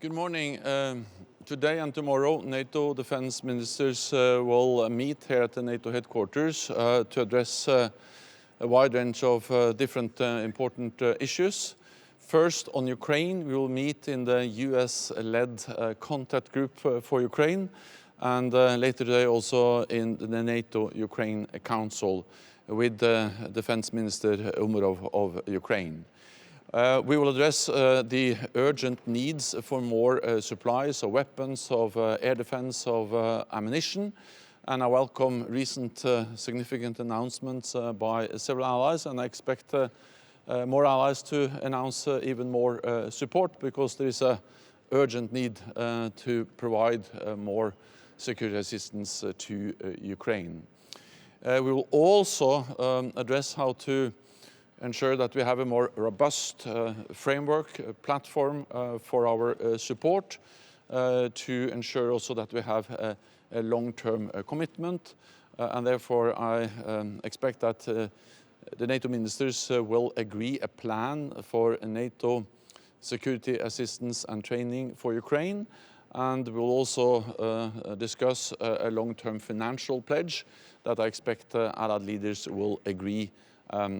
Good morning. Today and tomorrow, NATO Defence Ministers will meet here at the NATO Headquarters to address a wide range of different important issues. First, on Ukraine, we will meet in the US-led contact group for Ukraine, and later today also in the NATO-Ukraine Council with the Defence Minister Umerov of Ukraine. We will address the urgent needs for more supplies of weapons, of air defense, of ammunition, and I welcome recent significant announcements by several allies, and I expect more allies to announce even more support, because there is an urgent need to provide more security assistance to Ukraine. We will also address how to ensure that we have a more robust framework, platform for our support, to ensure also that we have a long-term commitment, and therefore I expect that the NATO ministers will agree a plan for NATO security assistance and training for Ukraine, and we'll also discuss a long-term financial pledge that I expect Allied leaders will agree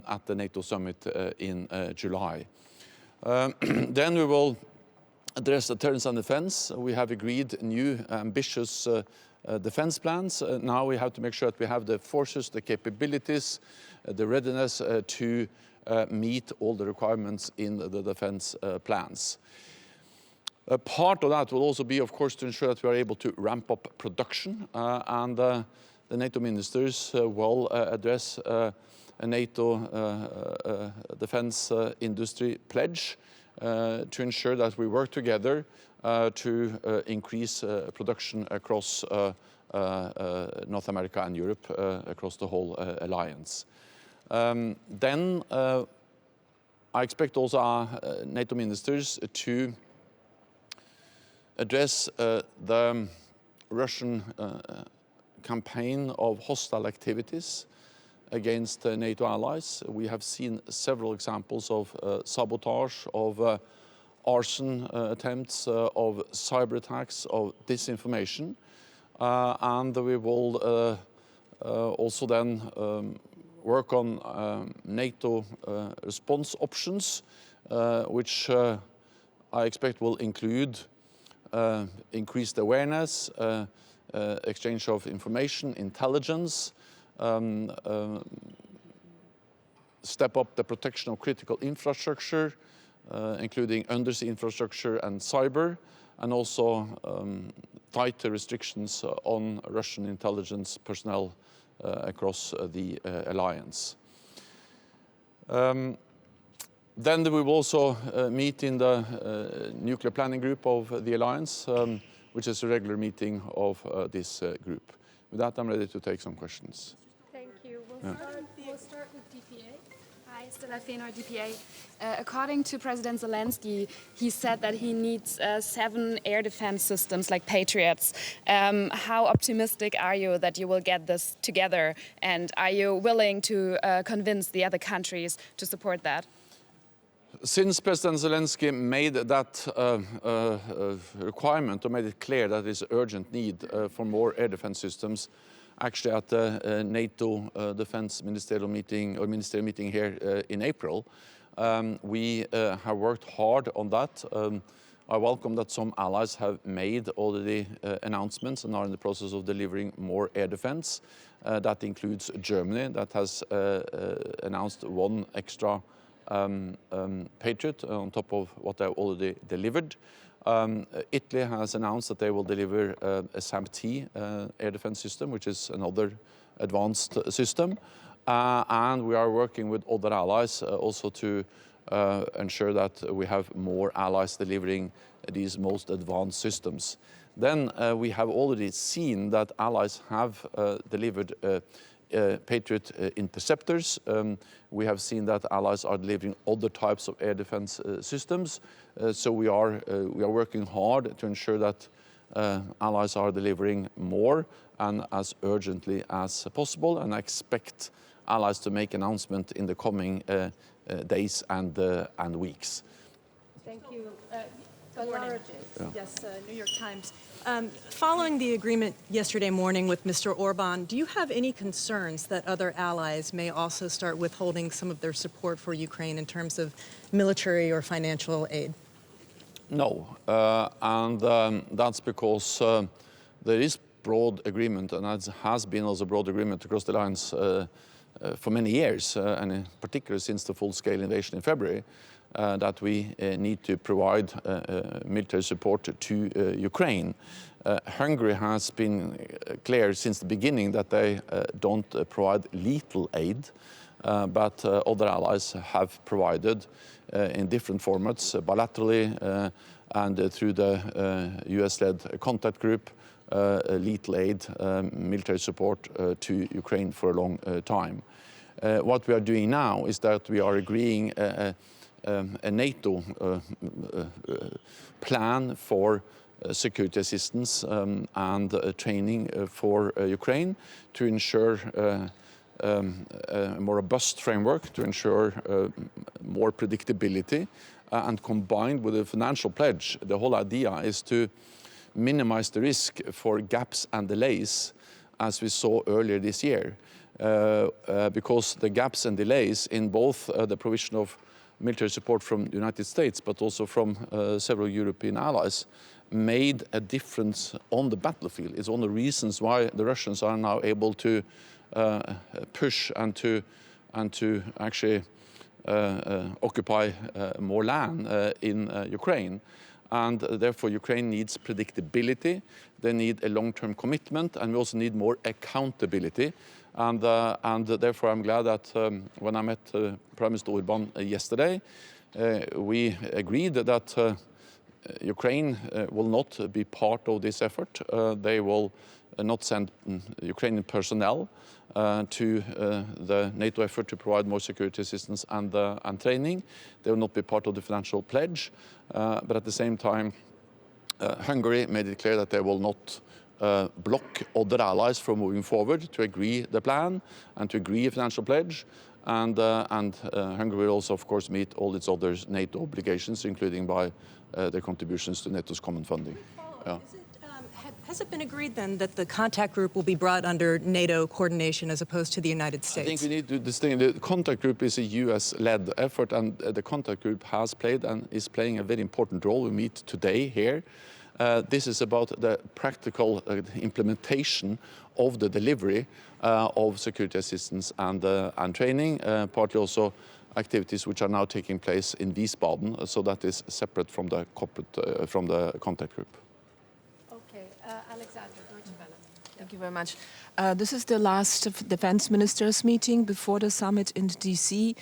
at the NATO Summit in July. Then we will address deterrence and defense. We have agreed new ambitious defense plans. Now we have to make sure that we have the forces, the capabilities, the readiness to meet all the requirements in the defense plans. A part of that will also be, of course, to ensure that we are able to ramp up production, and the NATO ministers will address a NATO defense industry pledge to ensure that we work together to increase production across North America and Europe, across the whole alliance. Then I expect also our NATO ministers to address the Russian campaign of hostile activities against NATO allies. We have seen several examples of sabotage, of arson attempts, of cyber attacks, of disinformation, and we will also then work on NATO response options, which I expect will include increased awareness, exchange of information, intelligence, step up the protection of critical infrastructure, including undersea infrastructure and cyber, and also tighter restrictions on Russian intelligence personnel across the alliance. Then we will also meet in the nuclear planning group of the alliance, which is a regular meeting of this group. With that, I'm ready to take some questions. Thank you. We'll start with DPA. Hi, Stella Fenor, DPA. According to President Zelensky, he said that he needs 7 air defense systems like Patriots. How optimistic are you that you will get this together? And are you willing to convince the other countries to support that? Since President Zelensky made that requirement, or made it clear that there is urgent need for more air defense systems, actually at the NATO Defence Ministerial meeting, or ministerial meeting here in April, we have worked hard on that. I welcome that some allies have made already announcements and are in the process of delivering more air defense. That includes Germany, that has announced 1 extra Patriot on top of what they already delivered. Italy has announced that they will deliver a SAM-T air defense system, which is another advanced system. And we are working with other allies also to ensure that we have more allies delivering these most advanced systems. Then we have already seen that allies have delivered Patriot interceptors. We have seen that allies are delivering other types of air defense systems. So we are working hard to ensure that allies are delivering more and as urgently as possible. And I expect allies to make announcement in the coming days and weeks. Thank you. Yes, New York Times. Following the agreement yesterday morning with Mr. Orban, do you have any concerns that other allies may also start withholding some of their support for Ukraine in terms of military or financial aid? No, and that's because there is broad agreement, and it has been also broad agreement across the lines for many years, and in particular since the full-scale invasion in February, that we need to provide military support to Ukraine. Hungary has been clear since the beginning that they don't provide lethal aid, but other allies have provided in different formats, bilaterally and through the US-led contact group, lethal aid, military support to Ukraine for a long time. What we are doing now is that we are agreeing a NATO plan for security assistance and training for Ukraine to ensure a more robust framework, to ensure more predictability, and combined with a financial pledge. The whole idea is to minimize the risk for gaps and delays, as we saw earlier this year, because the gaps and delays in both the provision of military support from the United States, but also from several European allies, made a difference on the battlefield. It's one of the reasons why the Russians are now able to push and to actually occupy more land in Ukraine. And therefore, Ukraine needs predictability, they need a long-term commitment, and we also need more accountability. And therefore, I'm glad that when I met Prime Minister Orban yesterday, we agreed that Ukraine will not be part of this effort. They will not send Ukrainian personnel to the NATO effort to provide more security assistance and training. They will not be part of the financial pledge. But at the same time, Hungary made it clear that they will not block other allies from moving forward to agree the plan and to agree a financial pledge. And Hungary will also, of course, meet all its other NATO obligations, including by their contributions to NATO's common funding. Yeah. Has it been agreed then that the contact group will be brought under NATO coordination as opposed to the United States? I think we need to distinguish. The contact group is a US-led effort, and the contact group has played and is playing a very important role. We meet today here. This is about the practical implementation of the delivery of security assistance and training, partly also activities which are now taking place in Wiesbaden, so that is separate from the corporate, from the contact group. Okay, Alexander, Deutsche Welle. Thank you very much. This is the last defense ministers meeting before the summit in DC.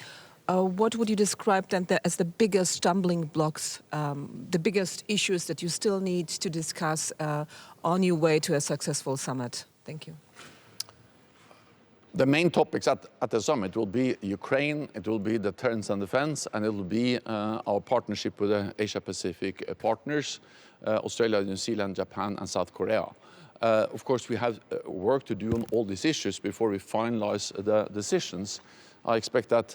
What would you describe then as the biggest stumbling blocks, the biggest issues that you still need to discuss on your way to a successful summit? Thank you. The main topics at the summit will be Ukraine, it will be deterrence and defense, and it will be our partnership with the Asia-Pacific partners, Australia, New Zealand, Japan, and South Korea. Of course, we have work to do on all these issues before we finalize the decisions. I expect that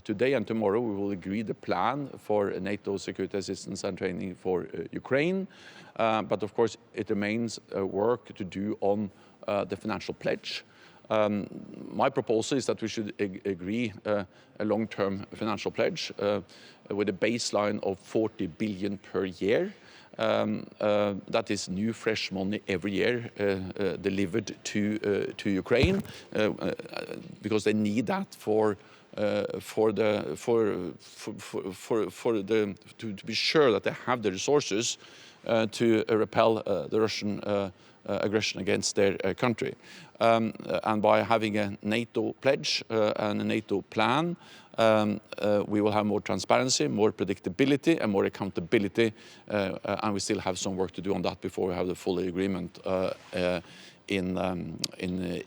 today and tomorrow we will agree the plan for NATO security assistance and training for Ukraine. But of course, it remains work to do on the financial pledge. My proposal is that we should agree a long-term financial pledge with a baseline of 40 billion per year. That is new, fresh money every year delivered to Ukraine because they need that to be sure that they have the resources to repel the Russian aggression against their country. And by having a NATO pledge and a NATO plan, we will have more transparency, more predictability, and more accountability. And we still have some work to do on that before we have the full agreement in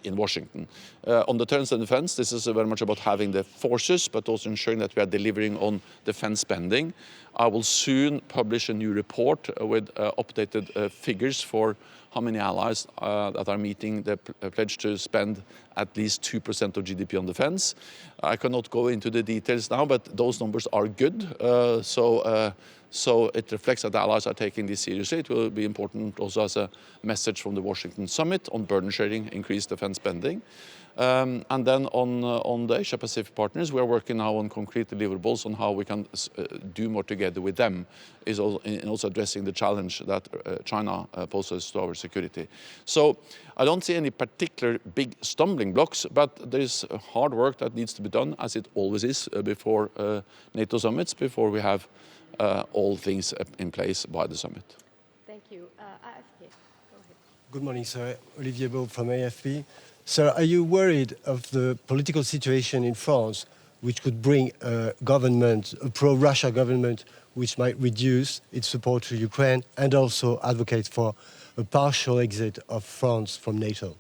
Washington. On deterrence and defense, this is very much about having the forces, but also ensuring that we are delivering on defense spending. I will soon publish a new report with updated figures for how many allies that are meeting the pledge to spend at least 2% of GDP on defense. I cannot go into the details now, but those numbers are good. So it reflects that the allies are taking this seriously. It will be important also as a message from the Washington Summit on burden sharing, increased defense spending. And then on the Asia-Pacific partners, we are working now on concrete deliverables on how we can do more together with them, is also addressing the challenge that China poses to our security. So I don't see any particular big stumbling blocks, but there is hard work that needs to be done, as it always is before NATO summits, before we have all things in place by the summit. Thank you. AFP, go ahead. Good morning, sir. Olivier Beau from AFP. Sir, are you worried of the political situation in France, which could bring a government, a pro-Russia government, which might reduce its support to Ukraine and also advocate for a partial exit of France from NATO?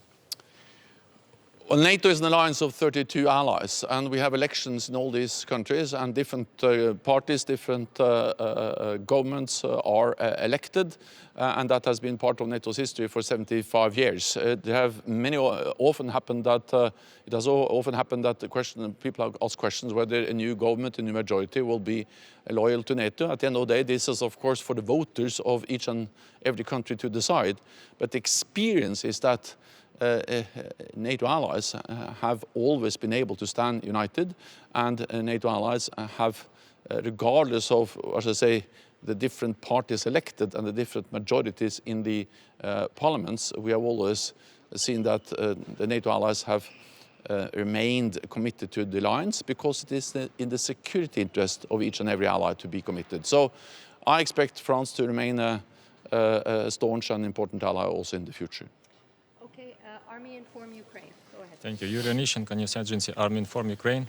Well, NATO is an alliance of 32 allies, and we have elections in all these countries, and different parties, different governments are elected, and that has been part of NATO's history for 75 years. There have often happened that it has often happened that people have asked questions whether a new government, a new majority, will be loyal to NATO. At the end of the day, this is of course for the voters of each and every country to decide. But the experience is that NATO allies have always been able to stand united, and NATO allies have, regardless of, as I say, the different parties elected and the different majorities in the parliaments, we have always seen that the NATO allies have remained committed to the alliance because it is in the security interest of each and every ally to be committed. So I expect France to remain a staunch and important ally also in the future. Army Inform Ukraine. Go ahead. Thank you. Yuri Onishenko, News Agency, Army Inform Ukraine.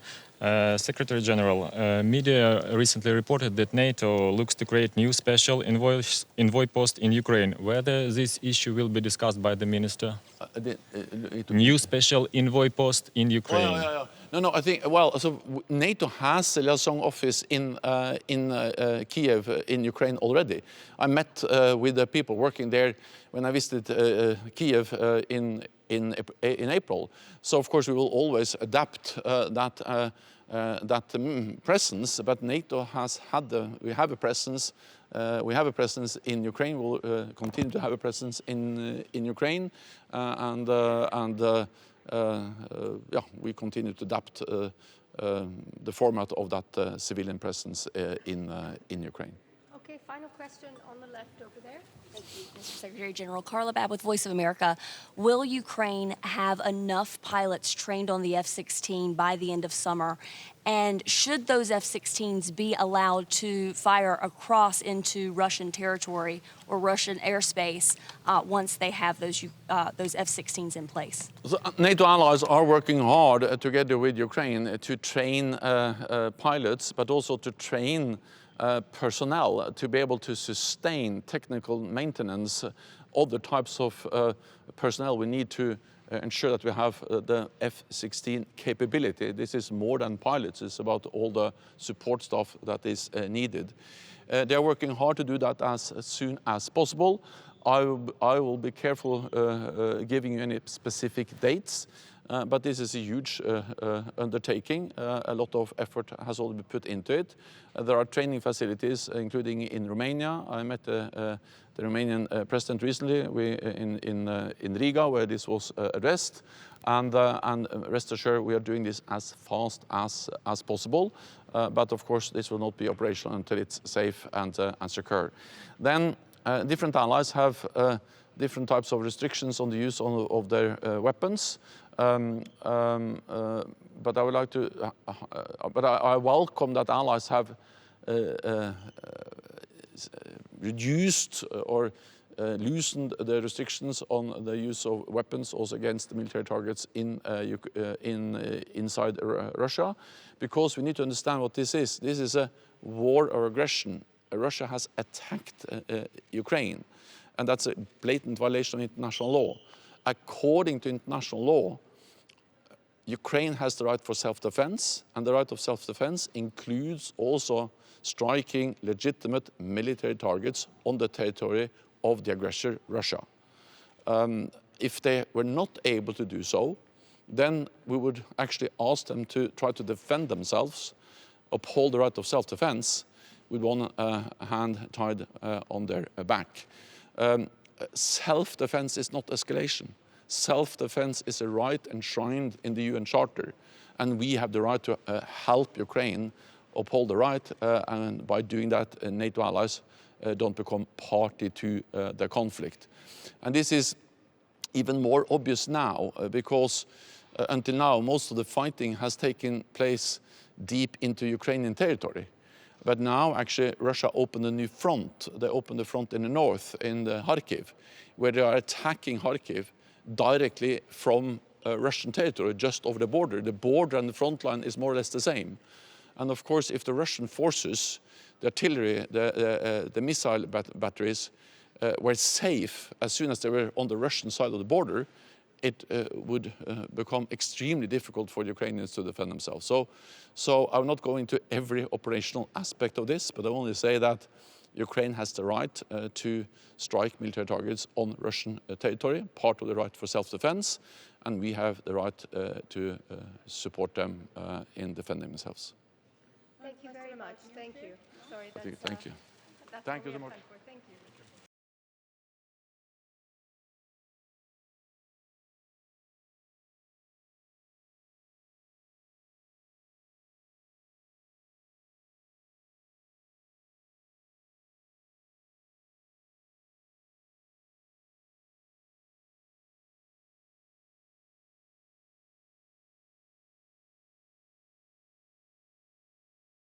Secretary General, media recently reported that NATO looks to create new special envoy post in Ukraine. Whether this issue will be discussed by the minister? New special envoy post in Ukraine. No, I think, well, so NATO has a liaison office in Kiev, in Ukraine already. I met with the people working there when I visited Kiev in April. So of course we will always adapt that presence. But NATO has had we have a presence. We have a presence in Ukraine. We'll continue to have a presence in Ukraine, we continue to adapt the format of that civilian presence in Ukraine. Okay, final question on the left over there. Thank you, Mr. Secretary General. Carla Babb with Voice of America. Will Ukraine have enough pilots trained on the F-16 by the end of summer? And should those F-16s be allowed to fire across into Russian territory or Russian airspace once they have those F-16s in place? So, NATO allies are working hard together with Ukraine to train pilots, but also to train personnel to be able to sustain technical maintenance, other types of personnel we need to ensure that we have the F-16 capability. This is more than pilots, it's about all the support staff that is needed. They are working hard to do that as soon as possible. I will be careful giving you any specific dates. But this is a huge undertaking. A lot of effort has already been put into it. There are training facilities, including in Romania. I met the Romanian president recently in Riga, where this was addressed. And rest assured, we are doing this as fast as possible. But of course, this will not be operational until it's safe and secure. Then different allies have different types of restrictions on the use of their weapons. But I would like to. But I welcome that allies have reduced or loosened the restrictions on the use of weapons also against the military targets inside Russia, because we need to understand what this is. This is a war of aggression. Russia has attacked Ukraine, and that's a blatant violation of international law. According to international law, Ukraine has the right for self-defense, and the right of self-defense includes also striking legitimate military targets on the territory of the aggressor, Russia. If they were not able to do so, then we would actually ask them to try to defend themselves, uphold the right of self-defense with one hand tied on their back. Self-defense is not escalation. Self-defense is a right enshrined in the UN Charter, and we have the right to help Ukraine uphold the right, and by doing that, NATO allies don't become party to the conflict. And this is even more obvious now because until now, most of the fighting has taken place deep into Ukrainian territory. But now, actually, Russia opened a new front. They opened the front in the north, in the Kharkiv, where they are attacking Kharkiv directly from Russian territory, just over the border. The border and the front line is more or less the same. And of course, if the Russian forces, the artillery, the missile batteries were safe as soon as they were on the Russian side of the border, it would become extremely difficult for the Ukrainians to defend themselves. So I will not go into every operational aspect of this, but I only say that Ukraine has the right to strike military targets on Russian territory, part of the right for self-defense, and we have the right to support them in defending themselves. Thank you very much. Thank you. Sorry, that's, Thank you. That's Thank all you we so have much. time for. Thank you.